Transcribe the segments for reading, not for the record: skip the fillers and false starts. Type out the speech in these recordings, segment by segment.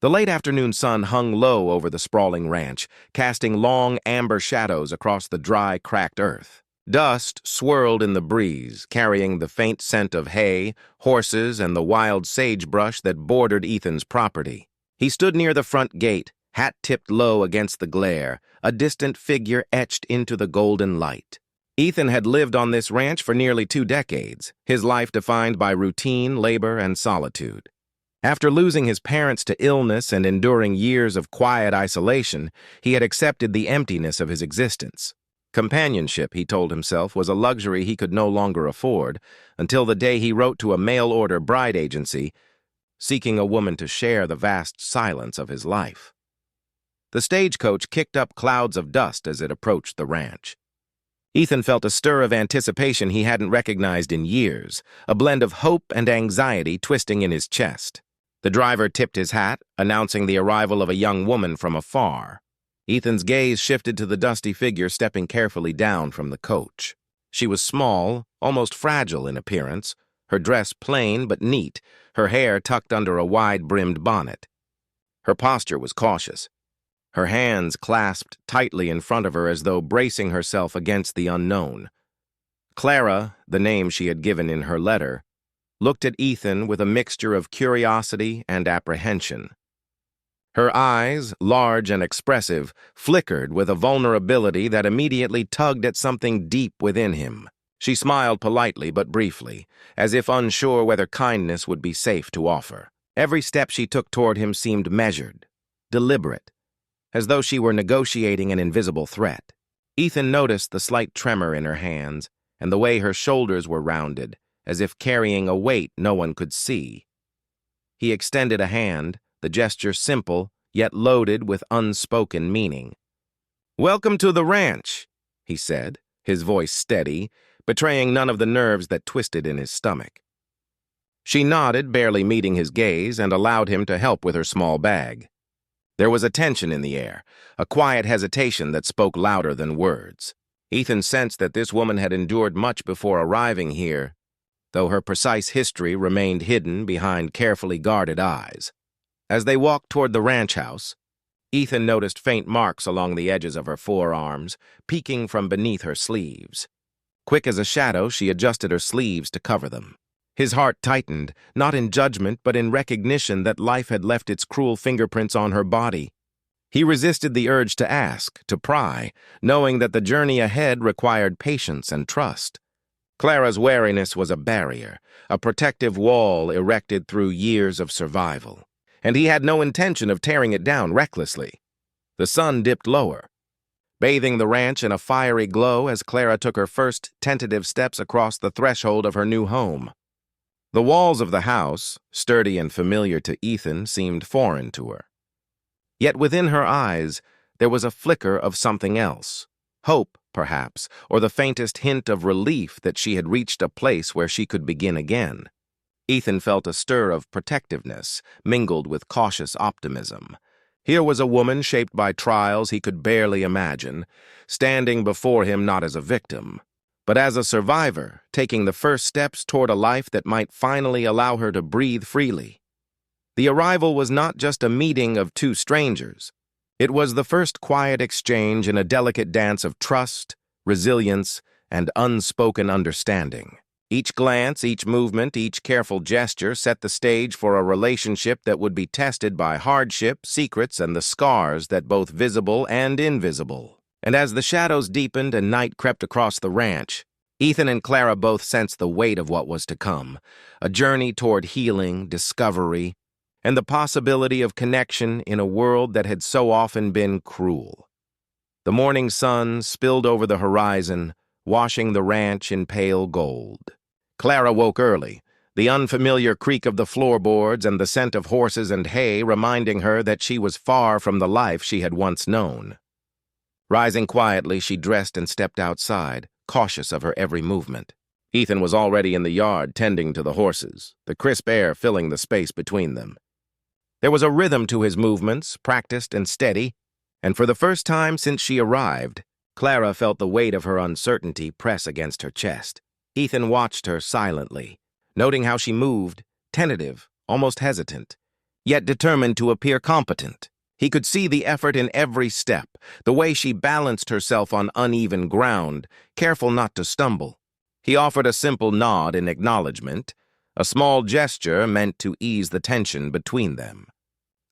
The late afternoon sun hung low over the sprawling ranch, casting long amber shadows across the dry, cracked earth. Dust swirled in the breeze, carrying the faint scent of hay, horses, and the wild sagebrush that bordered Ethan's property. He stood near the front gate, hat tipped low against the glare, a distant figure etched into the golden light. Ethan had lived on this ranch for nearly 2 decades, his life defined by routine, labor, and solitude. After losing his parents to illness and enduring years of quiet isolation, he had accepted the emptiness of his existence. Companionship, he told himself, was a luxury he could no longer afford, until the day he wrote to a mail-order bride agency, seeking a woman to share the vast silence of his life. The stagecoach kicked up clouds of dust as it approached the ranch. Ethan felt a stir of anticipation he hadn't recognized in years, a blend of hope and anxiety twisting in his chest. The driver tipped his hat, announcing the arrival of a young woman from afar. Ethan's gaze shifted to the dusty figure stepping carefully down from the coach. She was small, almost fragile in appearance, her dress plain but neat, her hair tucked under a wide-brimmed bonnet. Her posture was cautious, her hands clasped tightly in front of her as though bracing herself against the unknown. Clara, the name she had given in her letter, looked at Ethan with a mixture of curiosity and apprehension. Her eyes, large and expressive, flickered with a vulnerability that immediately tugged at something deep within him. She smiled politely but briefly, as if unsure whether kindness would be safe to offer. Every step she took toward him seemed measured, deliberate, as though she were negotiating an invisible threat. Ethan noticed the slight tremor in her hands and the way her shoulders were rounded, as if carrying a weight no one could see. He extended a hand, the gesture simple, yet loaded with unspoken meaning. "Welcome to the ranch," he said, his voice steady, betraying none of the nerves that twisted in his stomach. She nodded, barely meeting his gaze, and allowed him to help with her small bag. There was a tension in the air, a quiet hesitation that spoke louder than words. Ethan sensed that this woman had endured much before arriving here, though her precise history remained hidden behind carefully guarded eyes. As they walked toward the ranch house, Ethan noticed faint marks along the edges of her forearms, peeking from beneath her sleeves. Quick as a shadow, she adjusted her sleeves to cover them. His heart tightened, not in judgment but in recognition that life had left its cruel fingerprints on her body. He resisted the urge to ask, to pry, knowing that the journey ahead required patience and trust. Clara's wariness was a barrier, a protective wall erected through years of survival, and he had no intention of tearing it down recklessly. The sun dipped lower, bathing the ranch in a fiery glow as Clara took her first tentative steps across the threshold of her new home. The walls of the house, sturdy and familiar to Ethan, seemed foreign to her. Yet within her eyes, there was a flicker of something else. Hope, perhaps, or the faintest hint of relief that she had reached a place where she could begin again. Ethan felt a stir of protectiveness, mingled with cautious optimism. Here was a woman shaped by trials he could barely imagine, standing before him not as a victim, but as a survivor, taking the first steps toward a life that might finally allow her to breathe freely. The arrival was not just a meeting of 2 strangers. It was the first quiet exchange in a delicate dance of trust, resilience, and unspoken understanding. Each glance, each movement, each careful gesture set the stage for a relationship that would be tested by hardship, secrets, and the scars that both visible and invisible. And as the shadows deepened and night crept across the ranch, Ethan and Clara both sensed the weight of what was to come, a journey toward healing, discovery, and the possibility of connection in a world that had so often been cruel. The morning sun spilled over the horizon, washing the ranch in pale gold. Clara woke early, the unfamiliar creak of the floorboards and the scent of horses and hay reminding her that she was far from the life she had once known. Rising quietly, she dressed and stepped outside, cautious of her every movement. Ethan was already in the yard tending to the horses, the crisp air filling the space between them. There was a rhythm to his movements, practiced and steady, and for the first time since she arrived, Clara felt the weight of her uncertainty press against her chest. Ethan watched her silently, noting how she moved, tentative, almost hesitant, yet determined to appear competent. He could see the effort in every step, the way she balanced herself on uneven ground, careful not to stumble. He offered a simple nod in acknowledgement, a small gesture meant to ease the tension between them.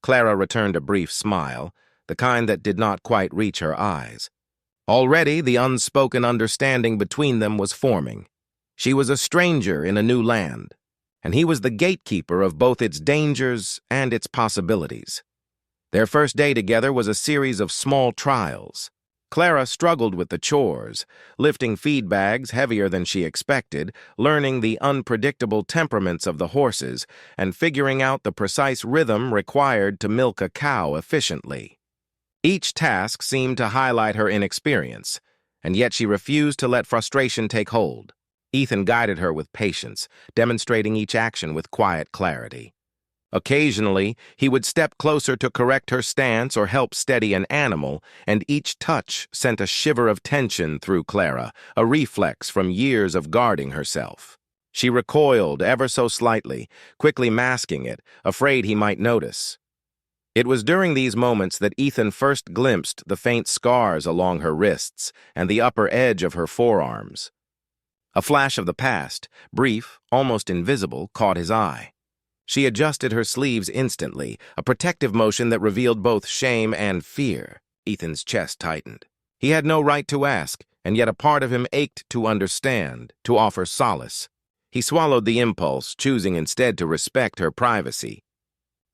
Clara returned a brief smile, the kind that did not quite reach her eyes. Already, the unspoken understanding between them was forming. She was a stranger in a new land, and he was the gatekeeper of both its dangers and its possibilities. Their first day together was a series of small trials. Clara struggled with the chores, lifting feed bags heavier than she expected, learning the unpredictable temperaments of the horses, and figuring out the precise rhythm required to milk a cow efficiently. Each task seemed to highlight her inexperience, and yet she refused to let frustration take hold. Ethan guided her with patience, demonstrating each action with quiet clarity. Occasionally, he would step closer to correct her stance or help steady an animal, and each touch sent a shiver of tension through Clara, a reflex from years of guarding herself. She recoiled ever so slightly, quickly masking it, afraid he might notice. It was during these moments that Ethan first glimpsed the faint scars along her wrists and the upper edge of her forearms. A flash of the past, brief, almost invisible, caught his eye. She adjusted her sleeves instantly, a protective motion that revealed both shame and fear. Ethan's chest tightened. He had no right to ask, and yet a part of him ached to understand, to offer solace. He swallowed the impulse, choosing instead to respect her privacy.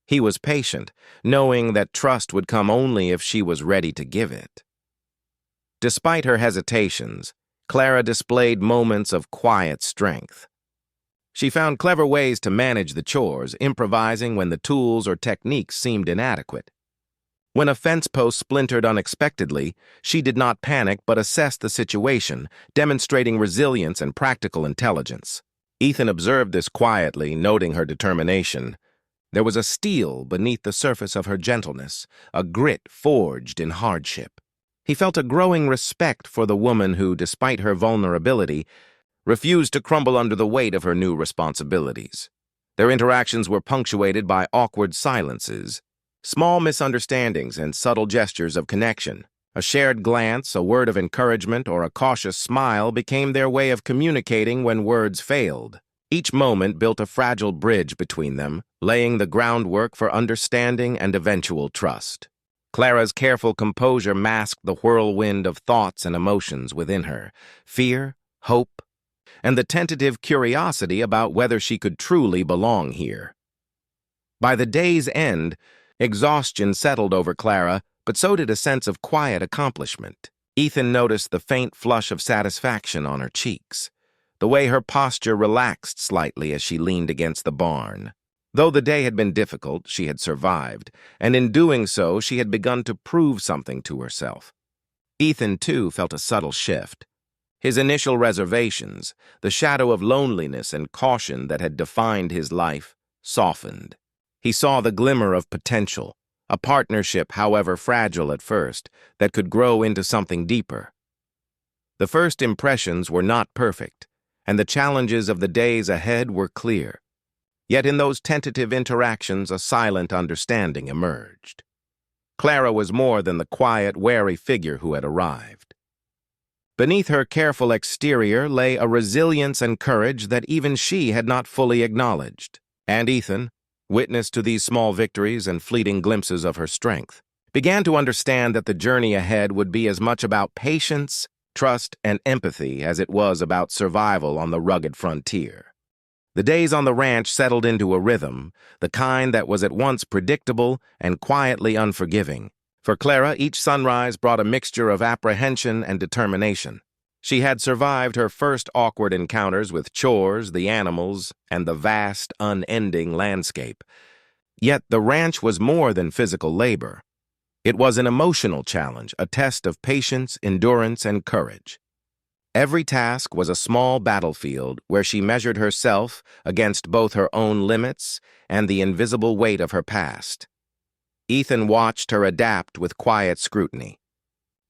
He was patient, knowing that trust would come only if she was ready to give it. Despite her hesitations, Clara displayed moments of quiet strength. She found clever ways to manage the chores, improvising when the tools or techniques seemed inadequate. When a fence post splintered unexpectedly, she did not panic but assessed the situation, demonstrating resilience and practical intelligence. Ethan observed this quietly, noting her determination. There was a steel beneath the surface of her gentleness, a grit forged in hardship. He felt a growing respect for the woman who, despite her vulnerability, refused to crumble under the weight of her new responsibilities. Their interactions were punctuated by awkward silences, small misunderstandings and subtle gestures of connection. A shared glance, a word of encouragement, or a cautious smile became their way of communicating when words failed. Each moment built a fragile bridge between them, laying the groundwork for understanding and eventual trust. Clara's careful composure masked the whirlwind of thoughts and emotions within her: fear, hope, and the tentative curiosity about whether she could truly belong here. By the day's end, exhaustion settled over Clara, but so did a sense of quiet accomplishment. Ethan noticed the faint flush of satisfaction on her cheeks, the way her posture relaxed slightly as she leaned against the barn. Though the day had been difficult, she had survived, and in doing so, she had begun to prove something to herself. Ethan, too, felt a subtle shift. His initial reservations, the shadow of loneliness and caution that had defined his life, softened. He saw the glimmer of potential, a partnership, however fragile at first, that could grow into something deeper. The first impressions were not perfect, and the challenges of the days ahead were clear. Yet in those tentative interactions, a silent understanding emerged. Clara was more than the quiet, wary figure who had arrived. Beneath her careful exterior lay a resilience and courage that even she had not fully acknowledged. And Ethan, witness to these small victories and fleeting glimpses of her strength, began to understand that the journey ahead would be as much about patience, trust, and empathy as it was about survival on the rugged frontier. The days on the ranch settled into a rhythm, the kind that was at once predictable and quietly unforgiving. For Clara, each sunrise brought a mixture of apprehension and determination. She had survived her first awkward encounters with chores, the animals, and the vast, unending landscape. Yet the ranch was more than physical labor. It was an emotional challenge, a test of patience, endurance, and courage. Every task was a small battlefield where she measured herself against both her own limits and the invisible weight of her past. Ethan watched her adapt with quiet scrutiny.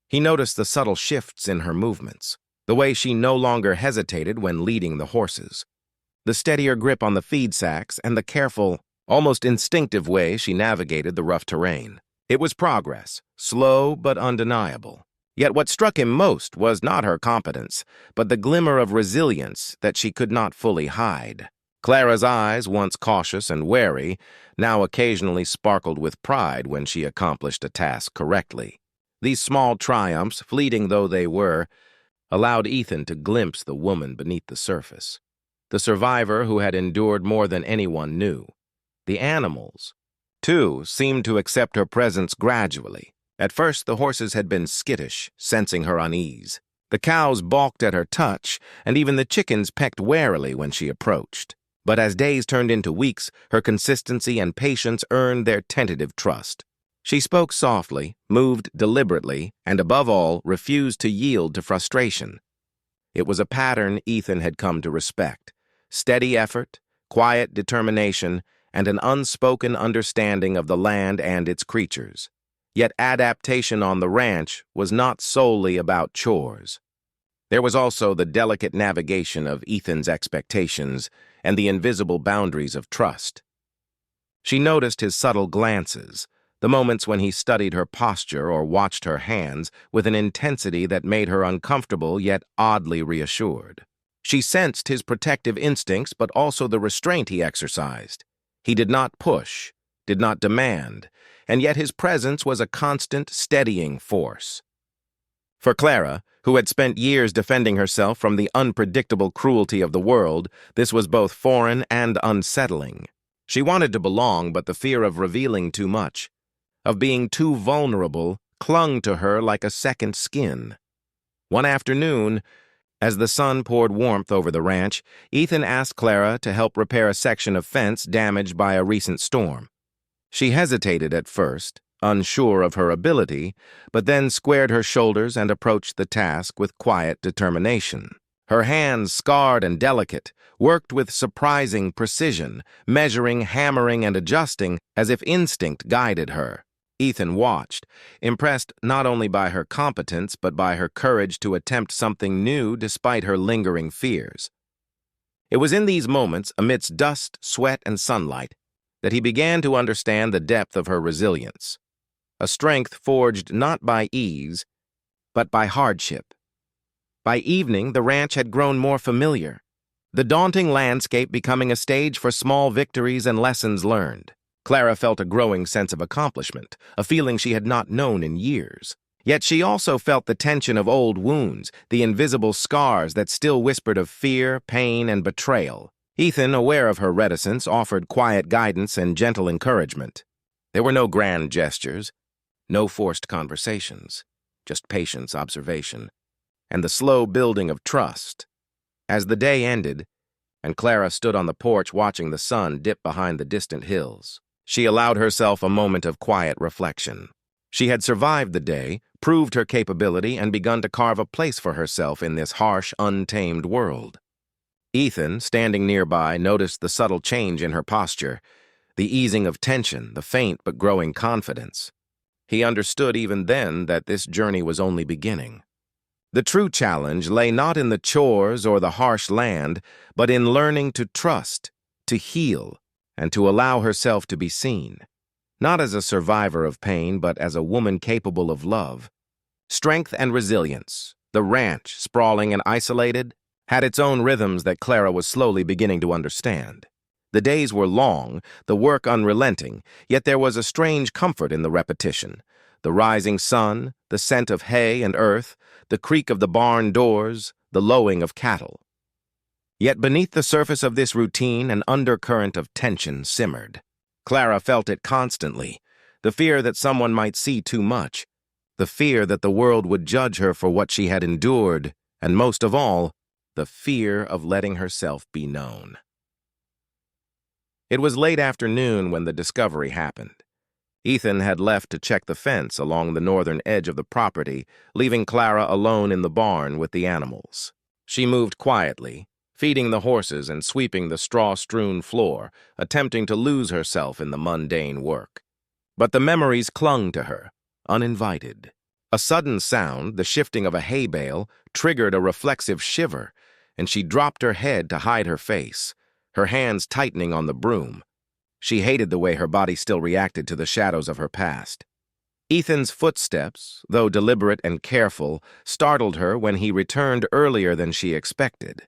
He noticed the subtle shifts in her movements, the way she no longer hesitated when leading the horses, the steadier grip on the feed sacks, and the careful, Almost instinctive way she navigated the rough terrain. It was progress, slow but undeniable. Yet what struck him most was not her competence, but the glimmer of resilience that she could not fully hide. Clara's eyes, once cautious and wary, now occasionally sparkled with pride when she accomplished a task correctly. These small triumphs, fleeting though they were, allowed Ethan to glimpse the woman beneath the surface. The survivor who had endured more than anyone knew. The animals, too, seemed to accept her presence gradually. At first, the horses had been skittish, sensing her unease. The cows balked at her touch, and even the chickens pecked warily when she approached. But as days turned into weeks, her consistency and patience earned their tentative trust. She spoke softly, moved deliberately, and above all, refused to yield to frustration. It was a pattern Ethan had come to respect. Steady effort, quiet determination, and an unspoken understanding of the land and its creatures. Yet adaptation on the ranch was not solely about chores. There was also the delicate navigation of Ethan's expectations and the invisible boundaries of trust. She noticed his subtle glances, the moments when he studied her posture or watched her hands with an intensity that made her uncomfortable yet oddly reassured. She sensed his protective instincts but also the restraint he exercised. He did not push, did not demand, and yet his presence was a constant, steadying force. For Clara, who had spent years defending herself from the unpredictable cruelty of the world, this was both foreign and unsettling. She wanted to belong, but the fear of revealing too much, of being too vulnerable, clung to her like a second skin. One afternoon, as the sun poured warmth over the ranch, Ethan asked Clara to help repair a section of fence damaged by a recent storm. She hesitated at first, unsure of her ability, but then squared her shoulders and approached the task with quiet determination. Her hands, scarred and delicate, worked with surprising precision, measuring, hammering, and adjusting as if instinct guided her. Ethan watched, impressed not only by her competence but by her courage to attempt something new despite her lingering fears. It was in these moments, amidst dust, sweat, and sunlight, that he began to understand the depth of her resilience, a strength forged not by ease, but by hardship. By evening, the ranch had grown more familiar, the daunting landscape becoming a stage for small victories and lessons learned. Clara felt a growing sense of accomplishment, a feeling she had not known in years. Yet she also felt the tension of old wounds, the invisible scars that still whispered of fear, pain, and betrayal. Ethan, aware of her reticence, offered quiet guidance and gentle encouragement. There were no grand gestures, no forced conversations, just patience, observation, and the slow building of trust. As the day ended, and Clara stood on the porch watching the sun dip behind the distant hills, she allowed herself a moment of quiet reflection. She had survived the day, proved her capability, and begun to carve a place for herself in this harsh, untamed world. Ethan, standing nearby, noticed the subtle change in her posture, the easing of tension, the faint but growing confidence. He understood even then that this journey was only beginning. The true challenge lay not in the chores or the harsh land, but in learning to trust, to heal, and to allow herself to be seen, not as a survivor of pain, but as a woman capable of love. Strength and resilience, the ranch, sprawling and isolated, had its own rhythms that Clara was slowly beginning to understand. The days were long, the work unrelenting, yet there was a strange comfort in the repetition. The rising sun, the scent of hay and earth, the creak of the barn doors, the lowing of cattle. Yet beneath the surface of this routine, an undercurrent of tension simmered. Clara felt it constantly, the fear that someone might see too much, the fear that the world would judge her for what she had endured, and most of all, the fear of letting herself be known. It was late afternoon when the discovery happened. Ethan had left to check the fence along the northern edge of the property, leaving Clara alone in the barn with the animals. She moved quietly, feeding the horses and sweeping the straw-strewn floor, attempting to lose herself in the mundane work. But the memories clung to her, uninvited. A sudden sound, the shifting of a hay bale, triggered a reflexive shiver, and she dropped her head to hide her face, her hands tightening on the broom. She hated the way her body still reacted to the shadows of her past. Ethan's footsteps, though deliberate and careful, startled her when he returned earlier than she expected.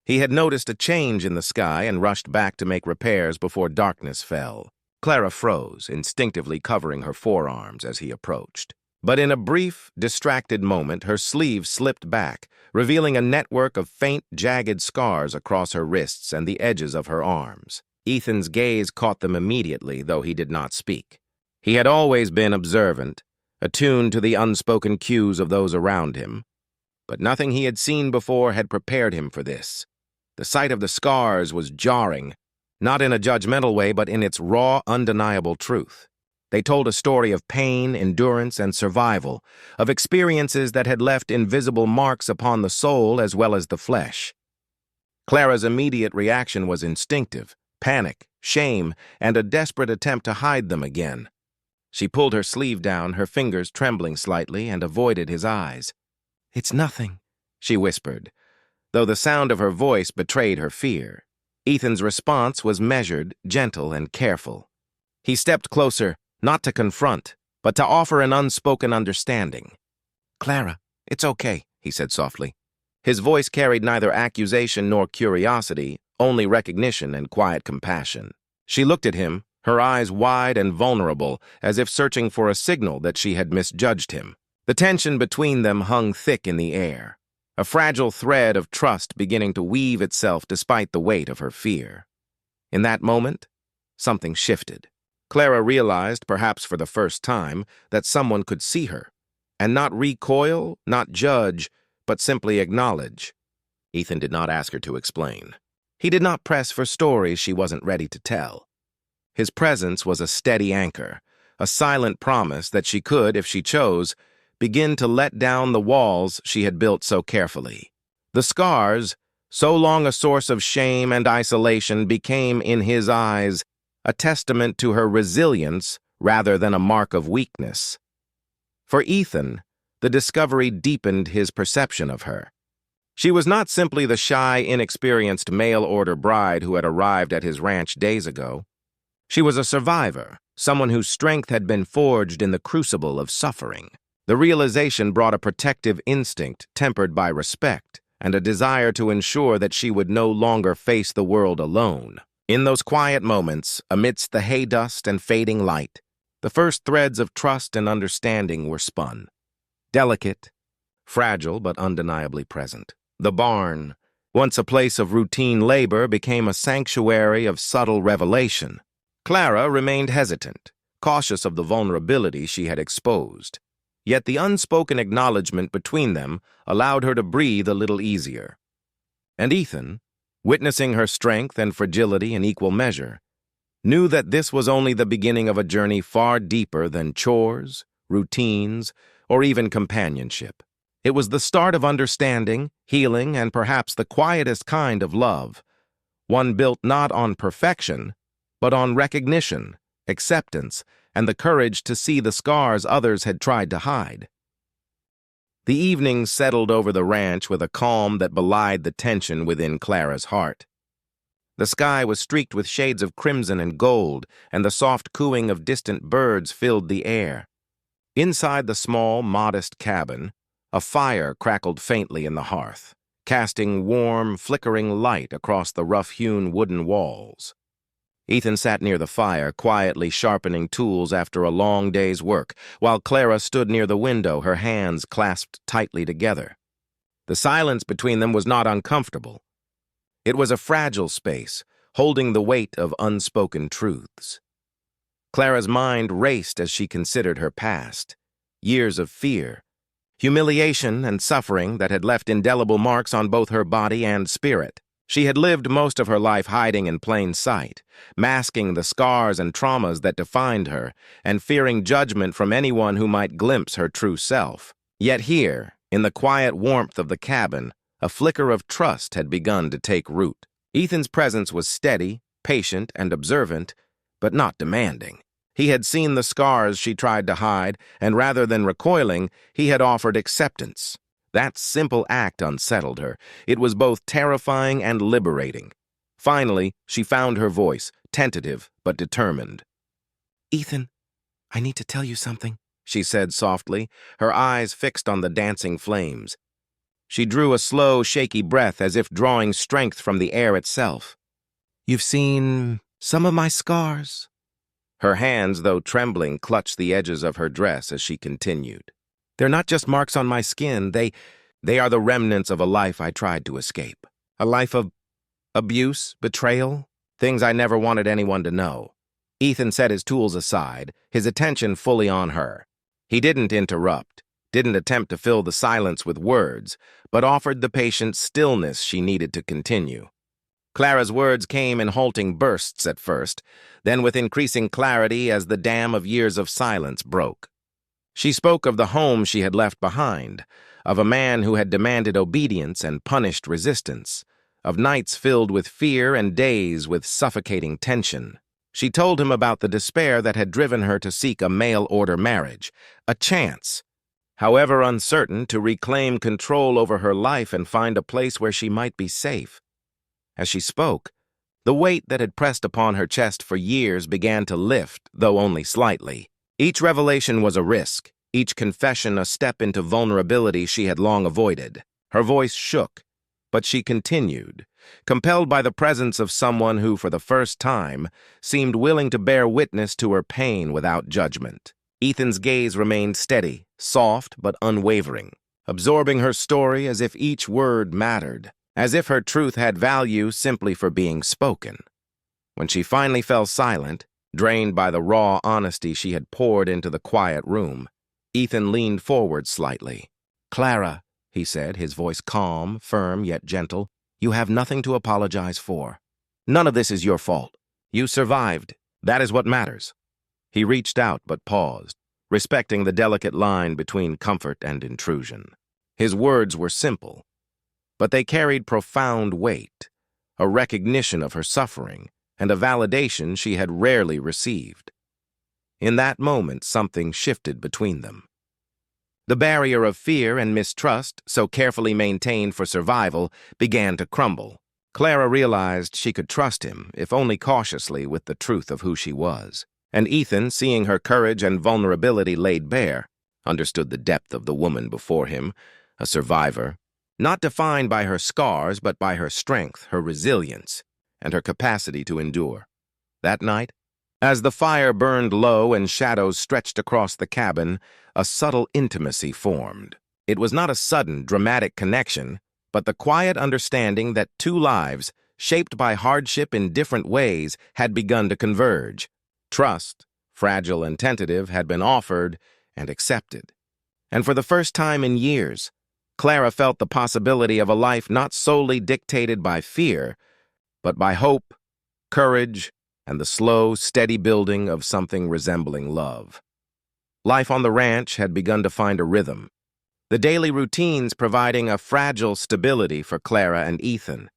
He had noticed a change in the sky and rushed back to make repairs before darkness fell. Clara froze, instinctively covering her forearms as he approached. But in a brief, distracted moment, her sleeve slipped back, revealing a network of faint, jagged scars across her wrists and the edges of her arms. Ethan's gaze caught them immediately, though he did not speak. He had always been observant, attuned to the unspoken cues of those around him. But nothing he had seen before had prepared him for this. The sight of the scars was jarring, not in a judgmental way, but in its raw, undeniable truth. They told a story of pain, endurance, and survival, of experiences that had left invisible marks upon the soul as well as the flesh. Clara's immediate reaction was instinctive: panic, shame, and a desperate attempt to hide them again. She pulled her sleeve down, her fingers trembling slightly, and avoided his eyes. "It's nothing," she whispered, though the sound of her voice betrayed her fear. Ethan's response was measured, gentle, and careful. He stepped closer, not to confront, but to offer an unspoken understanding. "Clara, it's okay," he said softly. His voice carried neither accusation nor curiosity, only recognition and quiet compassion. She looked at him, her eyes wide and vulnerable, as if searching for a signal that she had misjudged him. The tension between them hung thick in the air, a fragile thread of trust beginning to weave itself despite the weight of her fear. In that moment, something shifted. Clara realized, perhaps for the first time, that someone could see her, and not recoil, not judge, but simply acknowledge. Ethan did not ask her to explain. He did not press for stories she wasn't ready to tell. His presence was a steady anchor, a silent promise that she could, if she chose, begin to let down the walls she had built so carefully. The scars, so long a source of shame and isolation, became, in his eyes, a testament to her resilience rather than a mark of weakness. For Ethan, the discovery deepened his perception of her. She was not simply the shy, inexperienced mail-order bride who had arrived at his ranch days ago. She was a survivor, someone whose strength had been forged in the crucible of suffering. The realization brought a protective instinct tempered by respect and a desire to ensure that she would no longer face the world alone. In those quiet moments, amidst the hay dust and fading light, the first threads of trust and understanding were spun. Delicate, fragile, but undeniably present. The barn, once a place of routine labor, became a sanctuary of subtle revelation. Clara remained hesitant, cautious of the vulnerability she had exposed. Yet the unspoken acknowledgement between them allowed her to breathe a little easier. And Ethan, witnessing her strength and fragility in equal measure, knew that this was only the beginning of a journey far deeper than chores, routines, or even companionship. It was the start of understanding, healing, and perhaps the quietest kind of love, one built not on perfection, but on recognition, acceptance, and the courage to see the scars others had tried to hide. The evening settled over the ranch with a calm that belied the tension within Clara's heart. The sky was streaked with shades of crimson and gold, and the soft cooing of distant birds filled the air. Inside the small, modest cabin, a fire crackled faintly in the hearth, casting warm, flickering light across the rough-hewn wooden walls. Ethan sat near the fire, quietly sharpening tools after a long day's work, while Clara stood near the window, her hands clasped tightly together. The silence between them was not uncomfortable. It was a fragile space, holding the weight of unspoken truths. Clara's mind raced as she considered her past, years of fear, humiliation, and suffering that had left indelible marks on both her body and spirit. She had lived most of her life hiding in plain sight, masking the scars and traumas that defined her, and fearing judgment from anyone who might glimpse her true self. Yet here, in the quiet warmth of the cabin, a flicker of trust had begun to take root. Ethan's presence was steady, patient, and observant, but not demanding. He had seen the scars she tried to hide, and rather than recoiling, he had offered acceptance. That simple act unsettled her. It was both terrifying and liberating. Finally, she found her voice, tentative but determined. "Ethan, I need to tell you something," she said softly, her eyes fixed on the dancing flames. She drew a slow, shaky breath as if drawing strength from the air itself. "You've seen some of my scars?" Her hands, though trembling, clutched the edges of her dress as she continued. "They're not just marks on my skin. They are the remnants of a life I tried to escape. A life of abuse, betrayal, things I never wanted anyone to know." Ethan set his tools aside, his attention fully on her. He didn't interrupt, didn't attempt to fill the silence with words, but offered the patient stillness she needed to continue. Clara's words came in halting bursts at first, then with increasing clarity as the dam of years of silence broke. She spoke of the home she had left behind, of a man who had demanded obedience and punished resistance, of nights filled with fear and days with suffocating tension. She told him about the despair that had driven her to seek a mail-order marriage, a chance, however uncertain, to reclaim control over her life and find a place where she might be safe. As she spoke, the weight that had pressed upon her chest for years began to lift, though only slightly. Each revelation was a risk, each confession a step into vulnerability she had long avoided. Her voice shook, but she continued, compelled by the presence of someone who, for the first time, seemed willing to bear witness to her pain without judgment. Ethan's gaze remained steady, soft but unwavering, absorbing her story as if each word mattered, as if her truth had value simply for being spoken. When she finally fell silent, drained by the raw honesty she had poured into the quiet room, Ethan leaned forward slightly. "Clara," he said, his voice calm, firm, yet gentle, "you have nothing to apologize for. None of this is your fault. You survived. That is what matters." He reached out but paused, respecting the delicate line between comfort and intrusion. His words were simple, but they carried profound weight, a recognition of her suffering and a validation she had rarely received. In that moment, something shifted between them. The barrier of fear and mistrust, so carefully maintained for survival, began to crumble. Clara realized she could trust him, if only cautiously, with the truth of who she was. And Ethan, seeing her courage and vulnerability laid bare, understood the depth of the woman before him, a survivor, not defined by her scars, but by her strength, her resilience, and her capacity to endure. That night, as the fire burned low and shadows stretched across the cabin, a subtle intimacy formed. It was not a sudden, dramatic connection, but the quiet understanding that two lives, shaped by hardship in different ways, had begun to converge. Trust, fragile and tentative, had been offered and accepted. And for the first time in years, Clara felt the possibility of a life not solely dictated by fear, but by hope, courage, and the slow, steady building of something resembling love. Life on the ranch had begun to find a rhythm, the daily routines providing a fragile stability for Clara and Ethan.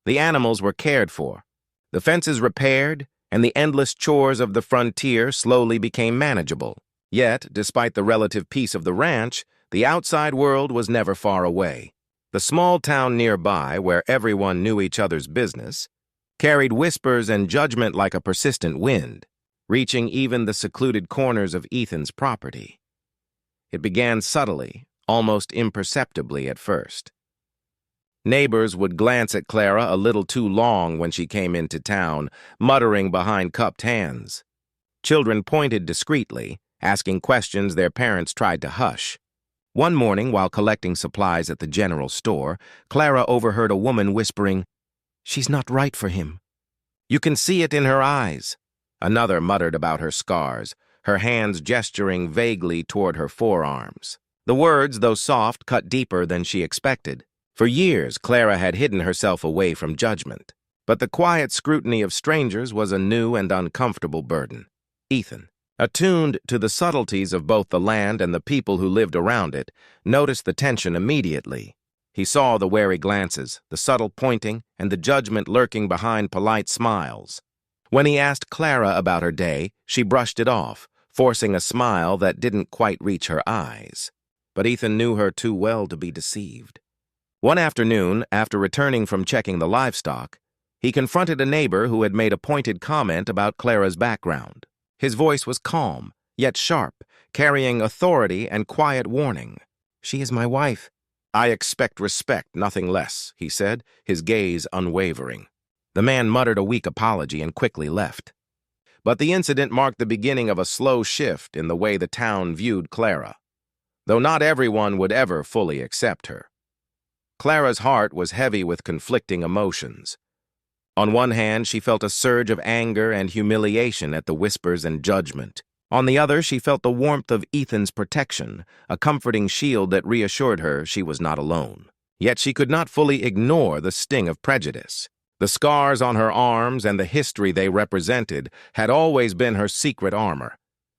The animals were cared for, the fences repaired, and the endless chores of the frontier slowly became manageable. Yet, despite the relative peace of the ranch, the outside world was never far away. The small town nearby, where everyone knew each other's business, carried whispers and judgment like a persistent wind, reaching even the secluded corners of Ethan's property. It began subtly, almost imperceptibly at first. Neighbors would glance at Clara a little too long when she came into town, muttering behind cupped hands. Children pointed discreetly, asking questions their parents tried to hush. One morning, while collecting supplies at the general store, Clara overheard a woman whispering, "She's not right for him. You can see it in her eyes." Another muttered about her scars, her hands gesturing vaguely toward her forearms. The words, though soft, cut deeper than she expected. For years, Clara had hidden herself away from judgment, but the quiet scrutiny of strangers was a new and uncomfortable burden. Ethan, attuned to the subtleties of both the land and the people who lived around it, noticed the tension immediately. He saw the wary glances, the subtle pointing, and the judgment lurking behind polite smiles. When he asked Clara about her day, she brushed it off, forcing a smile that didn't quite reach her eyes. But Ethan knew her too well to be deceived. One afternoon, after returning from checking the livestock, He confronted a neighbor who had made a pointed comment about Clara's background. His voice was calm, yet sharp, carrying authority and quiet warning. "She is my wife." "I expect respect, nothing less," he said, his gaze unwavering. The man muttered a weak apology and quickly left. But the incident marked the beginning of a slow shift in the way the town viewed Clara, though not everyone would ever fully accept her. Clara's heart was heavy with conflicting emotions. On one hand, she felt a surge of anger and humiliation at the whispers and judgment. On the other, she felt the warmth of Ethan's protection, a comforting shield that reassured her she was not alone. Yet she could not fully ignore the sting of prejudice. The scars on her arms and the history they represented had always been her secret armor,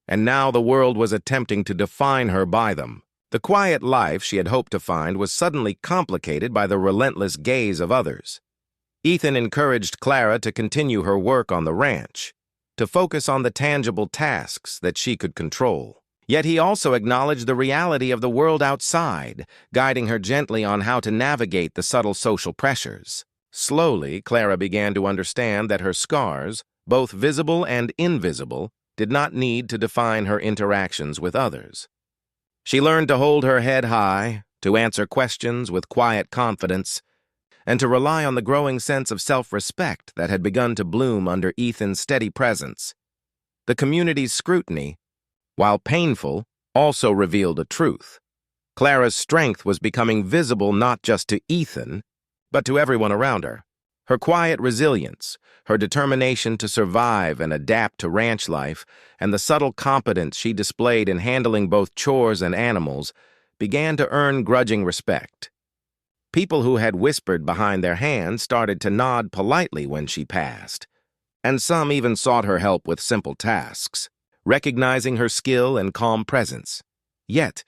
and now the world was attempting to define her by them. The quiet life she had hoped to find was suddenly complicated by the relentless gaze of others. Ethan encouraged Clara to continue her work on the ranch, to focus on the tangible tasks that she could control. Yet he also acknowledged the reality of the world outside, guiding her gently on how to navigate the subtle social pressures. Slowly, Clara began to understand that her scars, both visible and invisible, did not need to define her interactions with others. She learned to hold her head high, to answer questions with quiet confidence, and to rely on the growing sense of self-respect that had begun to bloom under Ethan's steady presence. The community's scrutiny, while painful, also revealed a truth. Clara's strength was becoming visible not just to Ethan, but to everyone around her. Her quiet resilience, her determination to survive and adapt to ranch life, and the subtle competence she displayed in handling both chores and animals began to earn grudging respect. People who had whispered behind their hands started to nod politely when she passed, and some even sought her help with simple tasks, recognizing her skill and calm presence. Yet,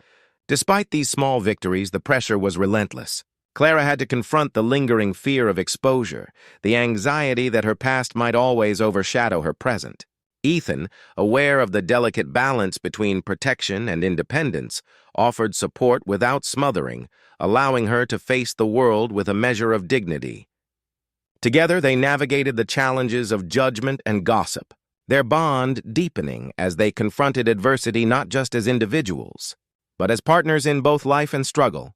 despite these small victories, the pressure was relentless. Clara had to confront the lingering fear of exposure, the anxiety that her past might always overshadow her present. Ethan, aware of the delicate balance between protection and independence, offered support without smothering, allowing her to face the world with a measure of dignity. Together, they navigated the challenges of judgment and gossip, their bond deepening as they confronted adversity not just as individuals, but as partners in both life and struggle.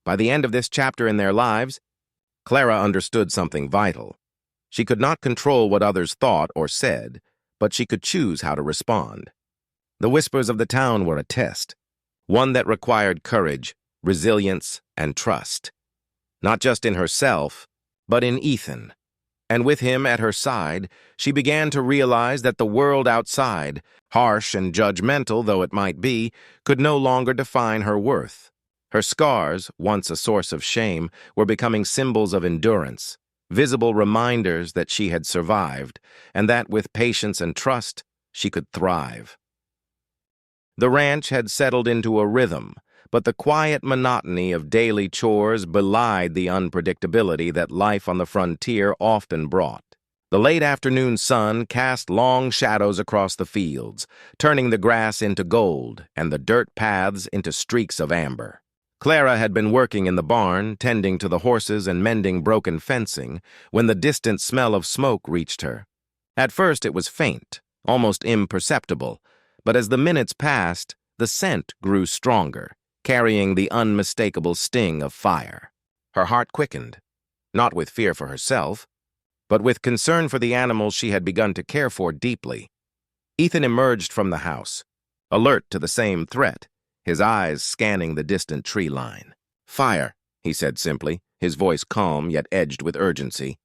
By the end of this chapter in their lives, Clara understood something vital. She could not control what others thought or said, but she could choose how to respond. The whispers of the town were a test, one that required courage, resilience, and trust, not just in herself, but in Ethan. And with him at her side, she began to realize that the world outside, harsh and judgmental though it might be, could no longer define her worth. Her scars, once a source of shame, were becoming symbols of endurance, visible reminders that she had survived, and that with patience and trust, she could thrive. The ranch had settled into a rhythm, but the quiet monotony of daily chores belied the unpredictability that life on the frontier often brought. The late afternoon sun cast long shadows across the fields, turning the grass into gold and the dirt paths into streaks of amber. Clara had been working in the barn, tending to the horses and mending broken fencing, when the distant smell of smoke reached her. At first it was faint, almost imperceptible, but as the minutes passed, the scent grew stronger, carrying the unmistakable sting of fire. Her heart quickened, not with fear for herself, but with concern for the animals she had begun to care for deeply. Ethan emerged from the house, alert to the same threat, his eyes scanning the distant tree line. "Fire," he said simply, his voice calm yet edged with urgency.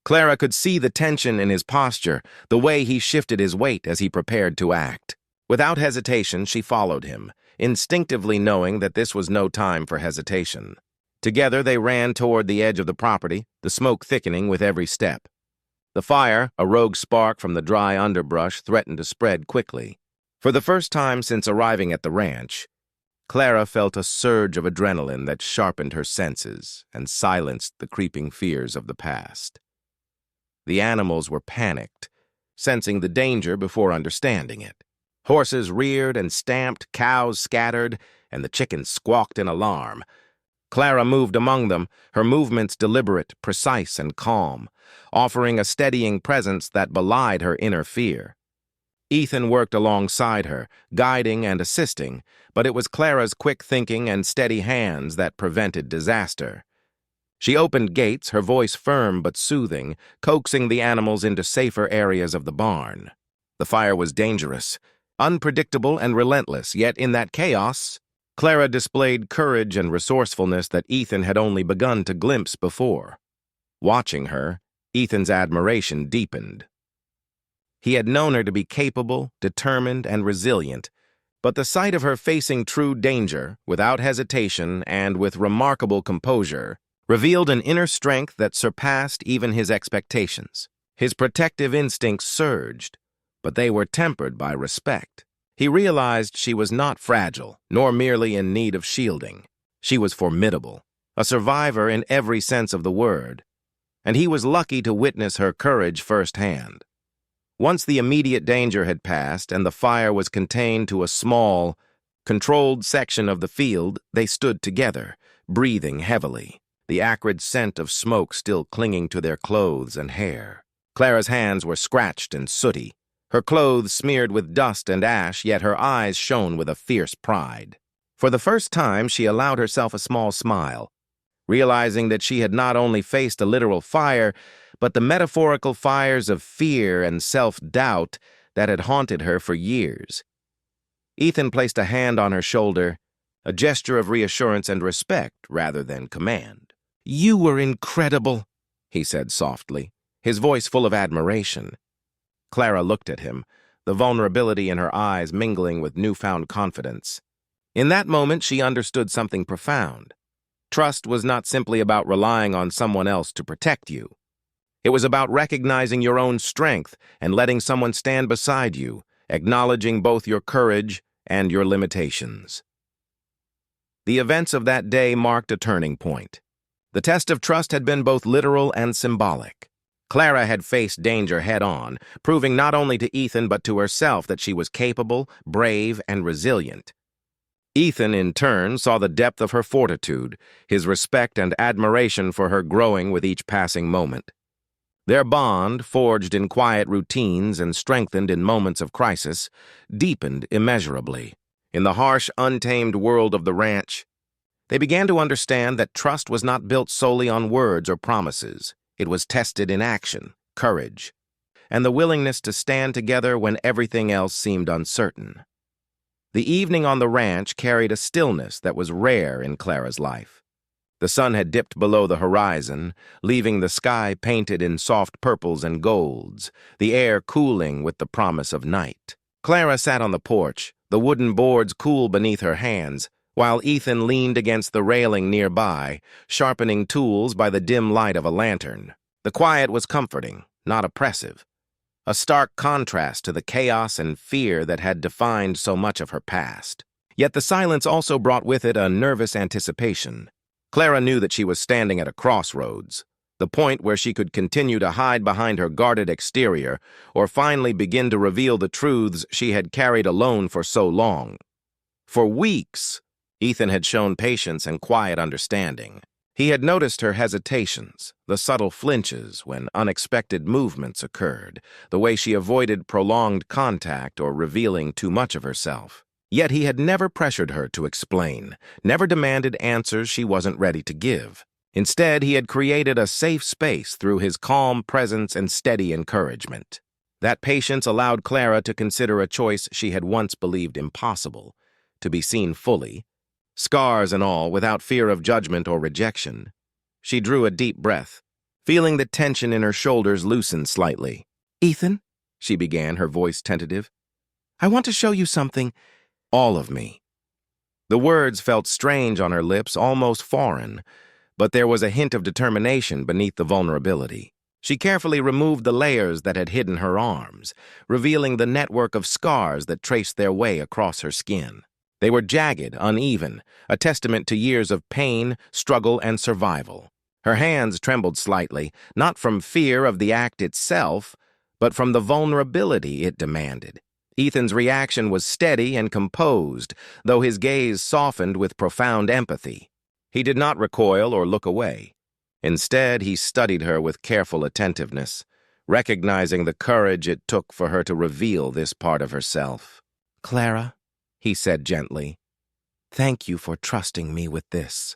Clara could see the tension in his posture, the way he shifted his weight as he prepared to act. Without hesitation, she followed him, instinctively knowing that this was no time for hesitation. Together they ran toward the edge of the property, the smoke thickening with every step. The fire, a rogue spark from the dry underbrush, threatened to spread quickly. For the first time since arriving at the ranch, Clara felt a surge of adrenaline that sharpened her senses and silenced the creeping fears of the past. The animals were panicked, sensing the danger before understanding it. Horses reared and stamped, cows scattered, and the chickens squawked in alarm. Clara moved among them, her movements deliberate, precise, and calm, offering a steadying presence that belied her inner fear. Ethan worked alongside her, guiding and assisting, but it was Clara's quick thinking and steady hands that prevented disaster. She opened gates, her voice firm but soothing, coaxing the animals into safer areas of the barn. The fire was dangerous, unpredictable and relentless, yet in that chaos, Clara displayed courage and resourcefulness that Ethan had only begun to glimpse before. Watching her, Ethan's admiration deepened. He had known her to be capable, determined, and resilient, but the sight of her facing true danger, without hesitation and with remarkable composure, revealed an inner strength that surpassed even his expectations. His protective instincts surged, but they were tempered by respect. He realized she was not fragile, nor merely in need of shielding. She was formidable, a survivor in every sense of the word, and he was lucky to witness her courage firsthand. Once the immediate danger had passed and the fire was contained to a small, controlled section of the field, they stood together, breathing heavily, the acrid scent of smoke still clinging to their clothes and hair. Clara's hands were scratched and sooty, her clothes smeared with dust and ash, yet her eyes shone with a fierce pride. For the first time, she allowed herself a small smile, realizing that she had not only faced a literal fire, but the metaphorical fires of fear and self-doubt that had haunted her for years. Ethan placed a hand on her shoulder, a gesture of reassurance and respect rather than command. "You were incredible," he said softly, his voice full of admiration. Clara looked at him, the vulnerability in her eyes mingling with newfound confidence. In that moment, she understood something profound. Trust was not simply about relying on someone else to protect you. It was about recognizing your own strength and letting someone stand beside you, acknowledging both your courage and your limitations. The events of that day marked a turning point. The test of trust had been both literal and symbolic. Clara had faced danger head-on, proving not only to Ethan but to herself that she was capable, brave, and resilient. Ethan, in turn, saw the depth of her fortitude, his respect and admiration for her growing with each passing moment. Their bond, forged in quiet routines and strengthened in moments of crisis, deepened immeasurably. In the harsh, untamed world of the ranch, they began to understand that trust was not built solely on words or promises. It was tested in action, courage, and the willingness to stand together when everything else seemed uncertain. The evening on the ranch carried a stillness that was rare in Clara's life. The sun had dipped below the horizon, leaving the sky painted in soft purples and golds, the air cooling with the promise of night. Clara sat on the porch, the wooden boards cool beneath her hands, while Ethan leaned against the railing nearby, sharpening tools by the dim light of a lantern. The quiet was comforting, not oppressive, a stark contrast to the chaos and fear that had defined so much of her past. Yet the silence also brought with it a nervous anticipation. Clara knew that she was standing at a crossroads, the point where she could continue to hide behind her guarded exterior or finally begin to reveal the truths she had carried alone for so long. For weeks, Ethan had shown patience and quiet understanding. He had noticed her hesitations, the subtle flinches when unexpected movements occurred, the way she avoided prolonged contact or revealing too much of herself. Yet he had never pressured her to explain, never demanded answers she wasn't ready to give. Instead, he had created a safe space through his calm presence and steady encouragement. That patience allowed Clara to consider a choice she had once believed impossible, to be seen fully, scars and all, without fear of judgment or rejection. She drew a deep breath, feeling the tension in her shoulders loosen slightly. "Ethan," she began, her voice tentative, "I want to show you something. All of me." The words felt strange on her lips, almost foreign, but there was a hint of determination beneath the vulnerability. She carefully removed the layers that had hidden her arms, revealing the network of scars that traced their way across her skin. They were jagged, uneven, a testament to years of pain, struggle, and survival. Her hands trembled slightly, not from fear of the act itself, but from the vulnerability it demanded. Ethan's reaction was steady and composed, though his gaze softened with profound empathy. He did not recoil or look away. Instead, he studied her with careful attentiveness, recognizing the courage it took for her to reveal this part of herself. "Clara," he said gently, "thank you for trusting me with this."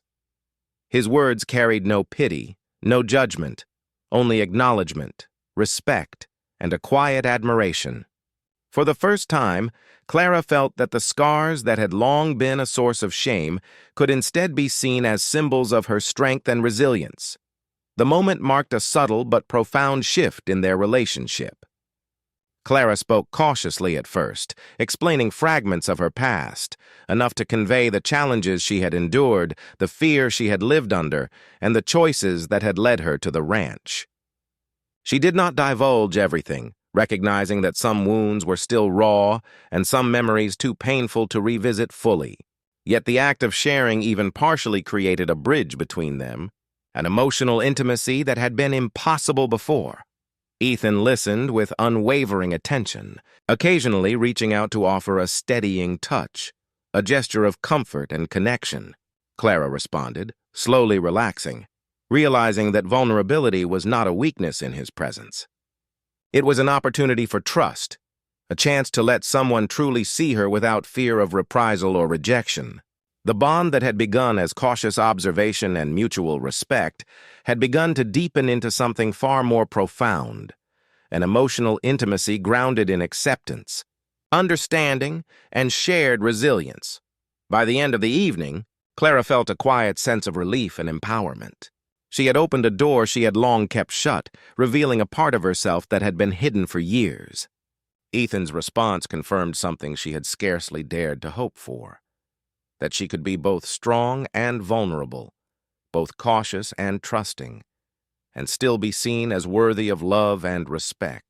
His words carried no pity, no judgment, only acknowledgement, respect, and a quiet admiration. For the first time, Clara felt that the scars that had long been a source of shame could instead be seen as symbols of her strength and resilience. The moment marked a subtle but profound shift in their relationship. Clara spoke cautiously at first, explaining fragments of her past, enough to convey the challenges she had endured, the fear she had lived under, and the choices that had led her to the ranch. She did not divulge everything, recognizing that some wounds were still raw and some memories too painful to revisit fully. Yet the act of sharing even partially created a bridge between them, an emotional intimacy that had been impossible before. Ethan listened with unwavering attention, occasionally reaching out to offer a steadying touch, a gesture of comfort and connection. Clara responded, slowly relaxing, realizing that vulnerability was not a weakness in his presence. It was an opportunity for trust, a chance to let someone truly see her without fear of reprisal or rejection. The bond that had begun as cautious observation and mutual respect had begun to deepen into something far more profound, an emotional intimacy grounded in acceptance, understanding, and shared resilience. By the end of the evening, Clara felt a quiet sense of relief and empowerment. She had opened a door she had long kept shut, revealing a part of herself that had been hidden for years. Ethan's response confirmed something she had scarcely dared to hope for, that she could be both strong and vulnerable, both cautious and trusting, and still be seen as worthy of love and respect.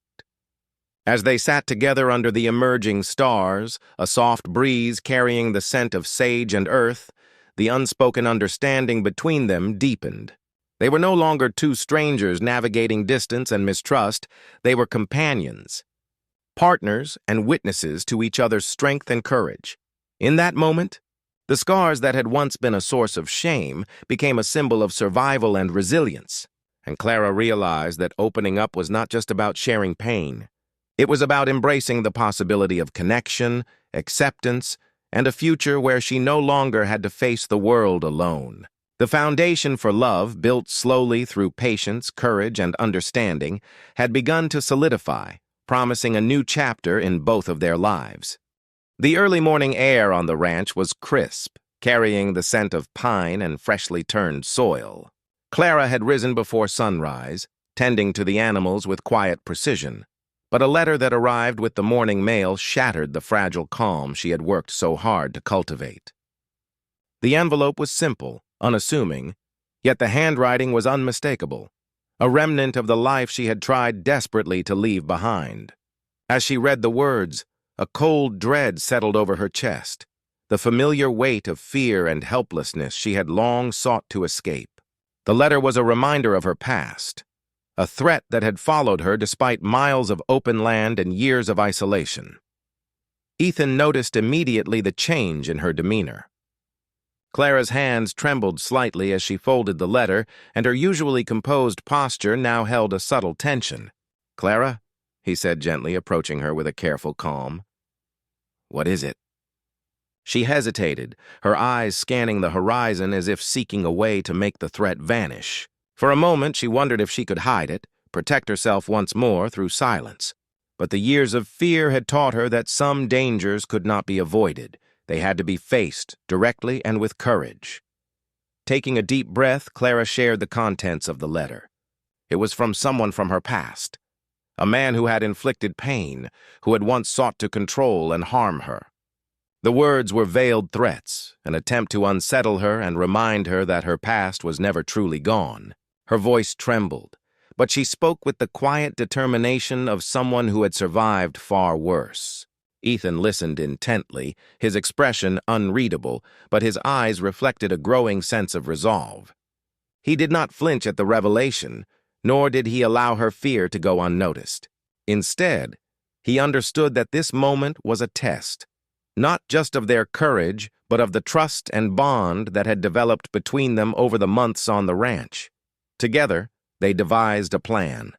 As they sat together under the emerging stars, a soft breeze carrying the scent of sage and earth, the unspoken understanding between them deepened. They were no longer two strangers navigating distance and mistrust. They were companions, partners and witnesses to each other's strength and courage. In that moment, the scars that had once been a source of shame became a symbol of survival and resilience, and Clara realized that opening up was not just about sharing pain. It was about embracing the possibility of connection, acceptance, and a future where she no longer had to face the world alone. The foundation for love, built slowly through patience, courage, and understanding, had begun to solidify, promising a new chapter in both of their lives. The early morning air on the ranch was crisp, carrying the scent of pine and freshly turned soil. Clara had risen before sunrise, tending to the animals with quiet precision, but a letter that arrived with the morning mail shattered the fragile calm she had worked so hard to cultivate. The envelope was simple, unassuming, yet the handwriting was unmistakable, a remnant of the life she had tried desperately to leave behind. As she read the words, a cold dread settled over her chest, the familiar weight of fear and helplessness she had long sought to escape. The letter was a reminder of her past, a threat that had followed her despite miles of open land and years of isolation. Ethan noticed immediately the change in her demeanor. Clara's hands trembled slightly as she folded the letter, and her usually composed posture now held a subtle tension. "Clara," he said gently, approaching her with a careful calm. "What is it?" She hesitated, her eyes scanning the horizon as if seeking a way to make the threat vanish. For a moment, she wondered if she could hide it, protect herself once more through silence. But the years of fear had taught her that some dangers could not be avoided. They had to be faced directly and with courage. Taking a deep breath, Clara shared the contents of the letter. It was from someone from her past, a man who had inflicted pain, who had once sought to control and harm her. The words were veiled threats, an attempt to unsettle her and remind her that her past was never truly gone. Her voice trembled, but she spoke with the quiet determination of someone who had survived far worse. Ethan listened intently, his expression unreadable, but his eyes reflected a growing sense of resolve. He did not flinch at the revelation, nor did he allow her fear to go unnoticed. Instead, he understood that this moment was a test, not just of their courage, but of the trust and bond that had developed between them over the months on the ranch. Together, they devised a plan.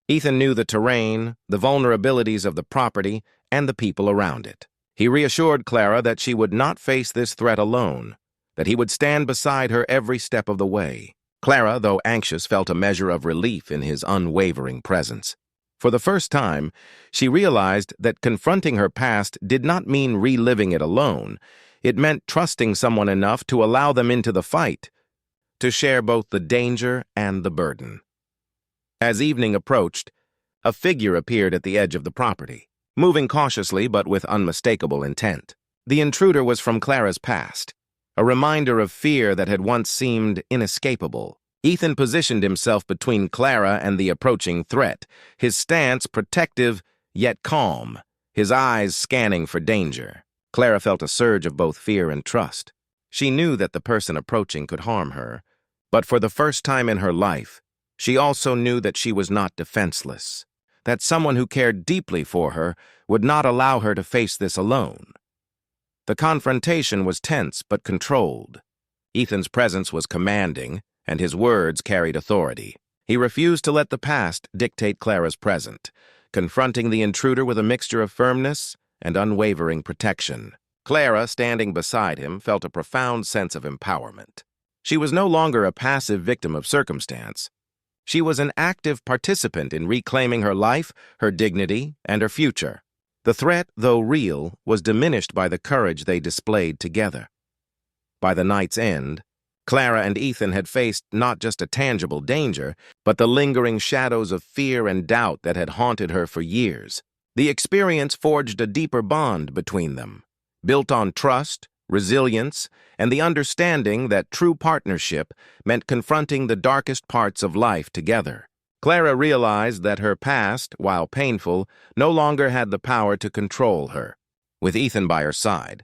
Ethan knew the terrain, the vulnerabilities of the property, and the people around it. He reassured Clara that she would not face this threat alone, that he would stand beside her every step of the way. Clara, though anxious, felt a measure of relief in his unwavering presence. For the first time, she realized that confronting her past did not mean reliving it alone. It meant trusting someone enough to allow them into the fight, to share both the danger and the burden. As evening approached, a figure appeared at the edge of the property, moving cautiously but with unmistakable intent. The intruder was from Clara's past, a reminder of fear that had once seemed inescapable. Ethan positioned himself between Clara and the approaching threat, his stance protective yet calm, his eyes scanning for danger. Clara felt a surge of both fear and trust. She knew that the person approaching could harm her, but for the first time in her life, she also knew that she was not defenseless, that someone who cared deeply for her would not allow her to face this alone. The confrontation was tense but controlled. Ethan's presence was commanding, and his words carried authority. He refused to let the past dictate Clara's present, confronting the intruder with a mixture of firmness and unwavering protection. Clara, standing beside him, felt a profound sense of empowerment. She was no longer a passive victim of circumstance. She was an active participant in reclaiming her life, her dignity, and her future. The threat, though real, was diminished by the courage they displayed together. By the night's end, Clara and Ethan had faced not just a tangible danger, but the lingering shadows of fear and doubt that had haunted her for years. The experience forged a deeper bond between them, built on trust, resilience, and the understanding that true partnership meant confronting the darkest parts of life together. Clara realized that her past, while painful, no longer had the power to control her. With Ethan by her side,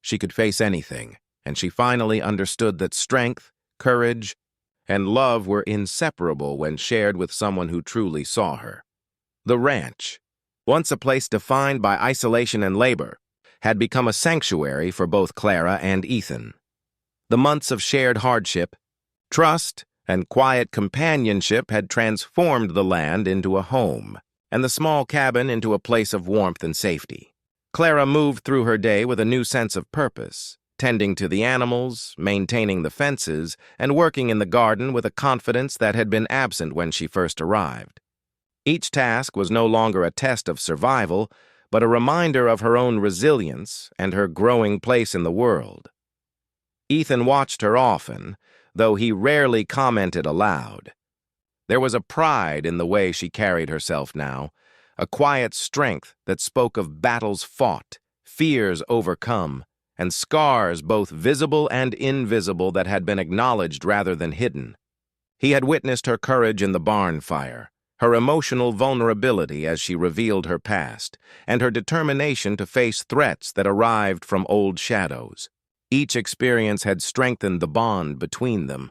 she could face anything, and she finally understood that strength, courage, and love were inseparable when shared with someone who truly saw her. The ranch, once a place defined by isolation and labor, had become a sanctuary for both Clara and Ethan. The months of shared hardship, trust, and quiet companionship had transformed the land into a home, and the small cabin into a place of warmth and safety. Clara moved through her day with a new sense of purpose, tending to the animals, maintaining the fences, and working in the garden with a confidence that had been absent when she first arrived. Each task was no longer a test of survival, but a reminder of her own resilience and her growing place in the world. Ethan watched her often, though he rarely commented aloud. There was a pride in the way she carried herself now, a quiet strength that spoke of battles fought, fears overcome, and scars both visible and invisible that had been acknowledged rather than hidden. He had witnessed her courage in the barn fire, her emotional vulnerability as she revealed her past, and her determination to face threats that arrived from old shadows. Each experience had strengthened the bond between them,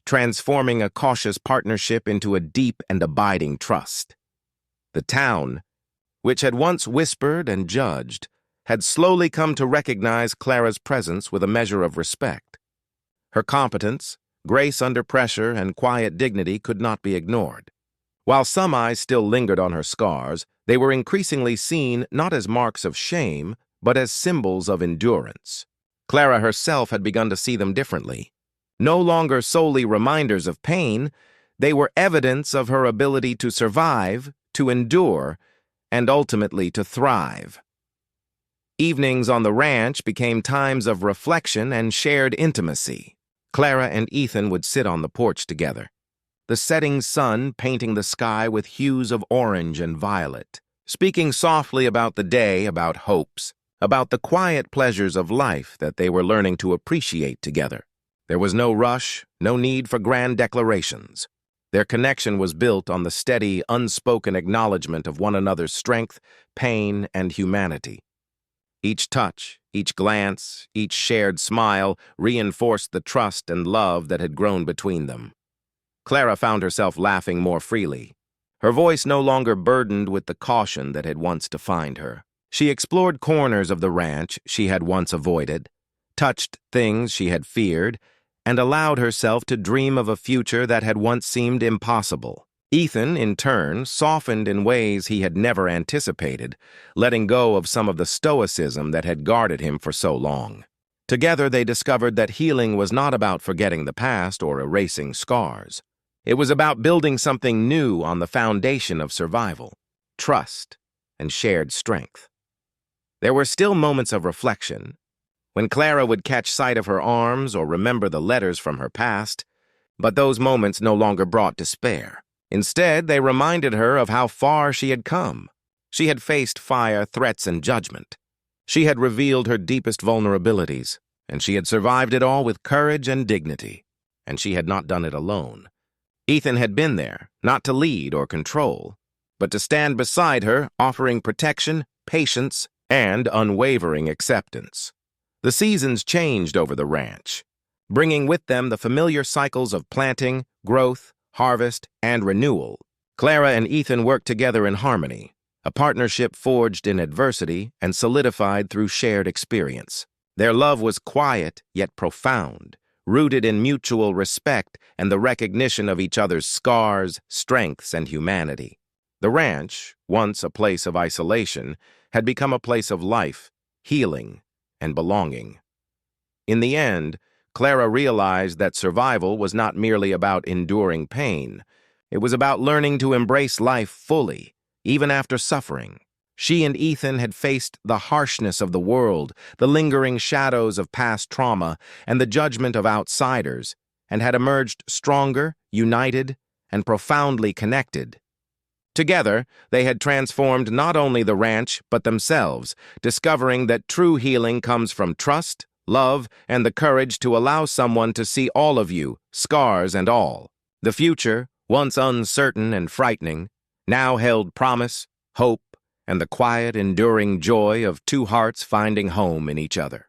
transforming a cautious partnership into a deep and abiding trust. The town, which had once whispered and judged, had slowly come to recognize Clara's presence with a measure of respect. Her competence, grace under pressure, and quiet dignity could not be ignored. While some eyes still lingered on her scars, they were increasingly seen not as marks of shame, but as symbols of endurance. Clara herself had begun to see them differently. No longer solely reminders of pain, they were evidence of her ability to survive, to endure, and ultimately to thrive. Evenings on the ranch became times of reflection and shared intimacy. Clara and Ethan would sit on the porch together, the setting sun painting the sky with hues of orange and violet, speaking softly about the day, about hopes, about the quiet pleasures of life that they were learning to appreciate together. There was no rush, no need for grand declarations. Their connection was built on the steady, unspoken acknowledgement of one another's strength, pain, and humanity. Each touch, each glance, each shared smile reinforced the trust and love that had grown between them. Clara found herself laughing more freely, her voice no longer burdened with the caution that had once defined her. She explored corners of the ranch she had once avoided, touched things she had feared, and allowed herself to dream of a future that had once seemed impossible. Ethan, in turn, softened in ways he had never anticipated, letting go of some of the stoicism that had guarded him for so long. Together, they discovered that healing was not about forgetting the past or erasing scars. It was about building something new on the foundation of survival, trust, and shared strength. There were still moments of reflection, when Clara would catch sight of her arms or remember the letters from her past, but those moments no longer brought despair. Instead, they reminded her of how far she had come. She had faced fire, threats, and judgment. She had revealed her deepest vulnerabilities, and she had survived it all with courage and dignity, and she had not done it alone. Ethan had been there, not to lead or control, but to stand beside her, offering protection, patience, and unwavering acceptance. The seasons changed over the ranch, bringing with them the familiar cycles of planting, growth, harvest, and renewal. Clara and Ethan worked together in harmony, a partnership forged in adversity and solidified through shared experience. Their love was quiet yet profound, rooted in mutual respect and the recognition of each other's scars, strengths, and humanity. The ranch, once a place of isolation, had become a place of life, healing, and belonging. In the end, Clara realized that survival was not merely about enduring pain. It was about learning to embrace life fully, even after suffering. She and Ethan had faced the harshness of the world, the lingering shadows of past trauma, and the judgment of outsiders, and had emerged stronger, united, and profoundly connected. Together, they had transformed not only the ranch, but themselves, discovering that true healing comes from trust, love, and the courage to allow someone to see all of you, scars and all. The future, once uncertain and frightening, now held promise, hope, and the quiet, enduring joy of two hearts finding home in each other.